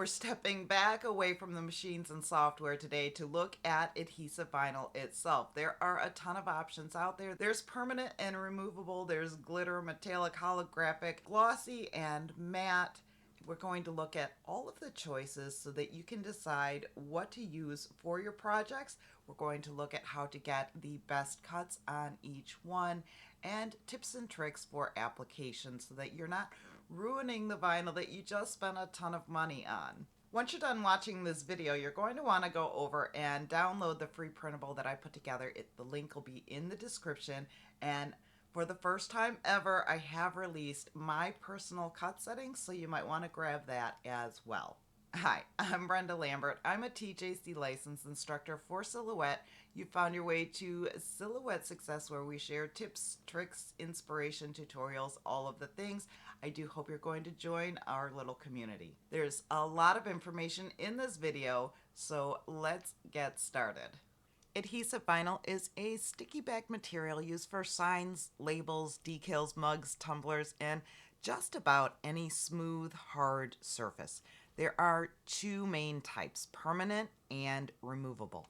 We're stepping back away from the machines and software today to look at adhesive vinyl itself. There are a ton of options out there. There's permanent and removable, there's glitter, metallic, holographic, glossy, and matte. We're going to look at all of the choices so that you can decide what to use for your projects. We're going to look at how to get the best cuts on each one and tips and tricks for application so that you're not ruining the vinyl that you just spent a ton of money on. Once you're done watching this video, you're going to want to go over and download the free printable that I put together. The link will be in the description, and for the first time ever, I have released my personal cut settings, so you might want to grab that as well. Hi, I'm Brenda Lambert. I'm a TJC licensed instructor for Silhouette. You found your way to Silhouette Success, where we share tips, tricks, inspiration, tutorials, all of the things. I do hope you're going to join our little community. There's a lot of information in this video, so let's get started. Adhesive vinyl is a sticky back material used for signs, labels, decals, mugs, tumblers, and just about any smooth, hard surface. There are two main types, permanent and removable.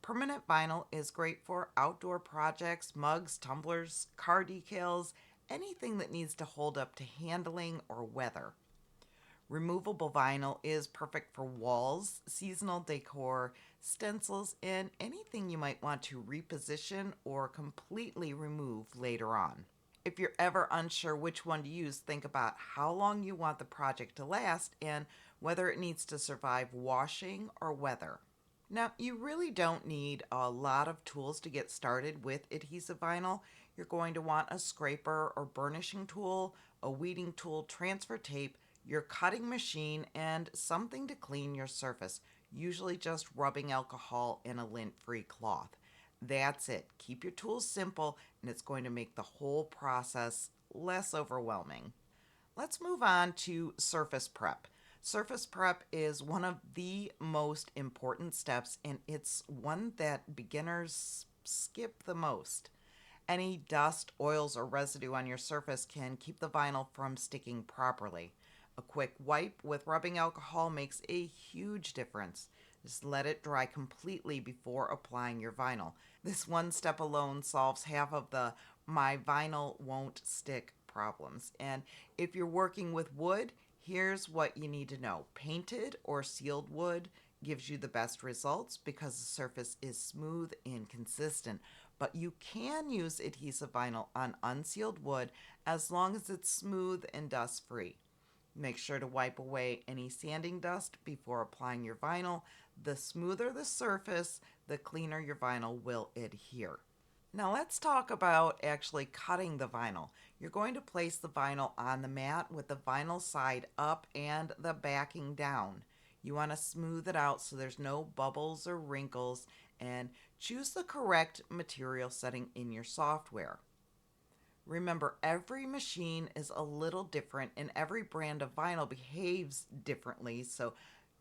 Permanent vinyl is great for outdoor projects, mugs, tumblers, car decals, anything that needs to hold up to handling or weather. Removable vinyl is perfect for walls, seasonal decor, stencils, and anything you might want to reposition or completely remove later on. If you're ever unsure which one to use, think about how long you want the project to last and whether it needs to survive washing or weather. Now, you really don't need a lot of tools to get started with adhesive vinyl. You're going to want a scraper or burnishing tool, a weeding tool, transfer tape, your cutting machine, and something to clean your surface, usually just rubbing alcohol and a lint-free cloth. That's it. Keep your tools simple, and it's going to make the whole process less overwhelming. Let's move on to surface prep. Surface prep is one of the most important steps, and it's one that beginners skip the most. Any dust, oils, or residue on your surface can keep the vinyl from sticking properly. A quick wipe with rubbing alcohol makes a huge difference. Just let it dry completely before applying your vinyl. This one step alone solves half of the "my vinyl won't stick" problems. And if you're working with wood, here's what you need to know. Painted or sealed wood gives you the best results because the surface is smooth and consistent. But you can use adhesive vinyl on unsealed wood as long as it's smooth and dust-free. Make sure to wipe away any sanding dust before applying your vinyl. The smoother the surface, the cleaner your vinyl will adhere. Now let's talk about actually cutting the vinyl. You're going to place the vinyl on the mat with the vinyl side up and the backing down. You want to smooth it out so there's no bubbles or wrinkles, and choose the correct material setting in your software. Remember, every machine is a little different and every brand of vinyl behaves differently, so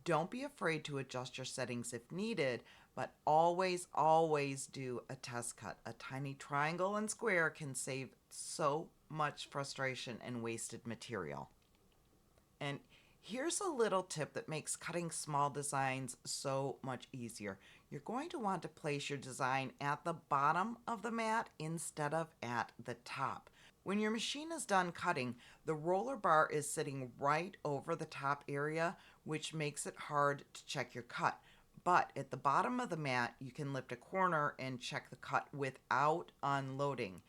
don't be afraid to adjust your settings if needed, but always, always do a test cut. A tiny triangle and square can save so much frustration and wasted material. And here's a little tip that makes cutting small designs so much easier. You're going to want to place your design at the bottom of the mat instead of at the top. When your machine is done cutting, the roller bar is sitting right over the top area, which makes it hard to check your cut. But at the bottom of the mat, you can lift a corner and check the cut without unloading.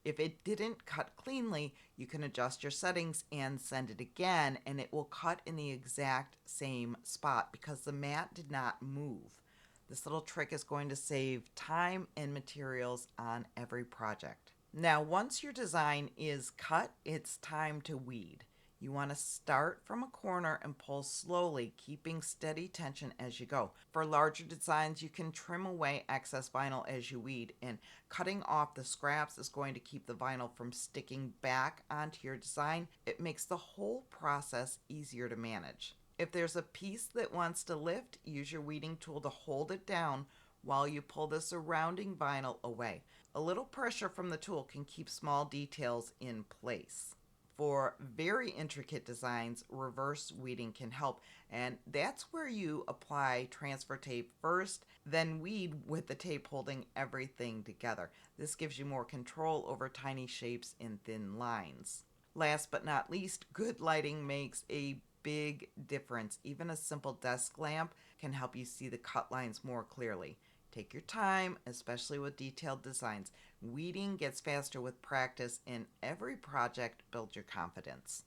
If it didn't cut cleanly, you can adjust your settings and send it again, and it will cut in the exact same spot because the mat did not move. This little trick is going to save time and materials on every project. Now, once your design is cut, it's time to weed. You want to start from a corner and pull slowly, keeping steady tension as you go. For larger designs, you can trim away excess vinyl as you weed, and cutting off the scraps is going to keep the vinyl from sticking back onto your design. It makes the whole process easier to manage. If there's a piece that wants to lift, use your weeding tool to hold it down while you pull the surrounding vinyl away. A little pressure from the tool can keep small details in place. For very intricate designs, reverse weeding can help, and that's where you apply transfer tape first, then weed with the tape holding everything together. This gives you more control over tiny shapes in thin lines. Last but not least, good lighting makes a big difference. Even a simple desk lamp can help you see the cut lines more clearly. Take your time, especially with detailed designs. Weeding gets faster with practice, and every project builds your confidence.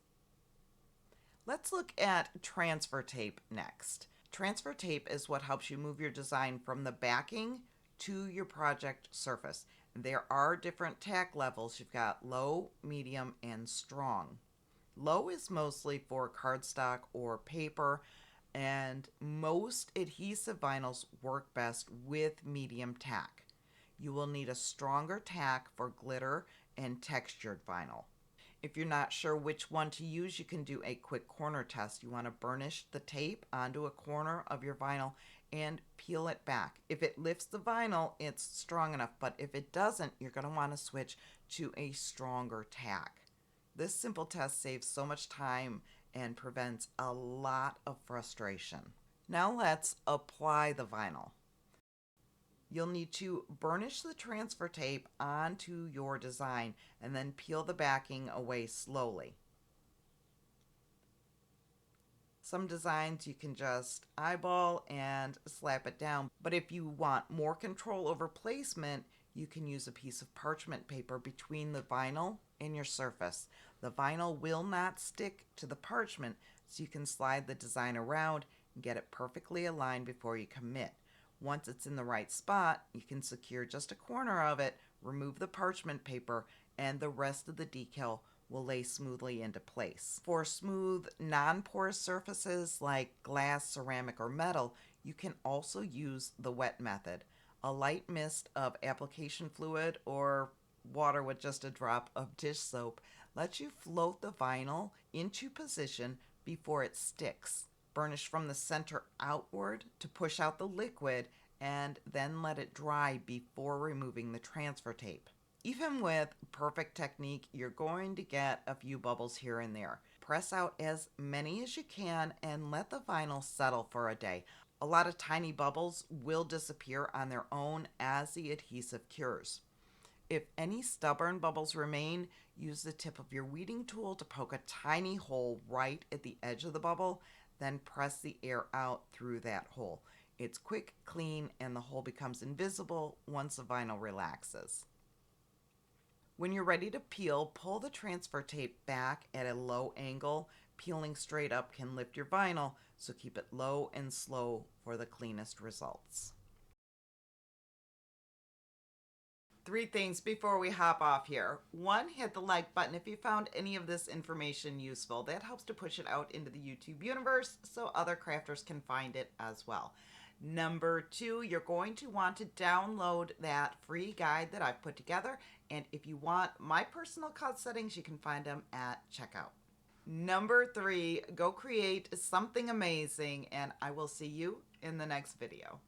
Let's look at transfer tape next. Transfer tape is what helps you move your design from the backing to your project surface. There are different tack levels. You've got low, medium, and strong. Low is mostly for cardstock or paper, and most adhesive vinyls work best with medium tack. You will need a stronger tack for glitter and textured vinyl. If you're not sure which one to use, you can do a quick corner test. You want to burnish the tape onto a corner of your vinyl and peel it back. If it lifts the vinyl, it's strong enough, but if it doesn't, you're going to want to switch to a stronger tack. This simple test saves so much time and prevents a lot of frustration. Now let's apply the vinyl. You'll need to burnish the transfer tape onto your design and then peel the backing away slowly. Some designs you can just eyeball and slap it down, but if you want more control over placement, you can use a piece of parchment paper between the vinyl and your surface. The vinyl will not stick to the parchment, so you can slide the design around and get it perfectly aligned before you commit. Once it's in the right spot, you can secure just a corner of it, remove the parchment paper, and the rest of the decal will lay smoothly into place. For smooth, non-porous surfaces like glass, ceramic, or metal, you can also use the wet method. A light mist of application fluid or water with just a drop of dish soap lets you float the vinyl into position before it sticks. Burnish from the center outward to push out the liquid, and then let it dry before removing the transfer tape. Even with perfect technique, you're going to get a few bubbles here and there. Press out as many as you can and let the vinyl settle for a day. A lot of tiny bubbles will disappear on their own as the adhesive cures. If any stubborn bubbles remain, use the tip of your weeding tool to poke a tiny hole right at the edge of the bubble, then press the air out through that hole. It's quick, clean, and the hole becomes invisible once the vinyl relaxes. When you're ready to peel, pull the transfer tape back at a low angle. Peeling straight up can lift your vinyl, so keep it low and slow for the cleanest results. 3 things before we hop off here. 1, hit the like button if you found any of this information useful. That helps to push it out into the YouTube universe so other crafters can find it as well. Number 2, you're going to want to download that free guide that I've put together. And if you want my personal cut settings, you can find them at checkout. Number 3, go create something amazing, and I will see you in the next video.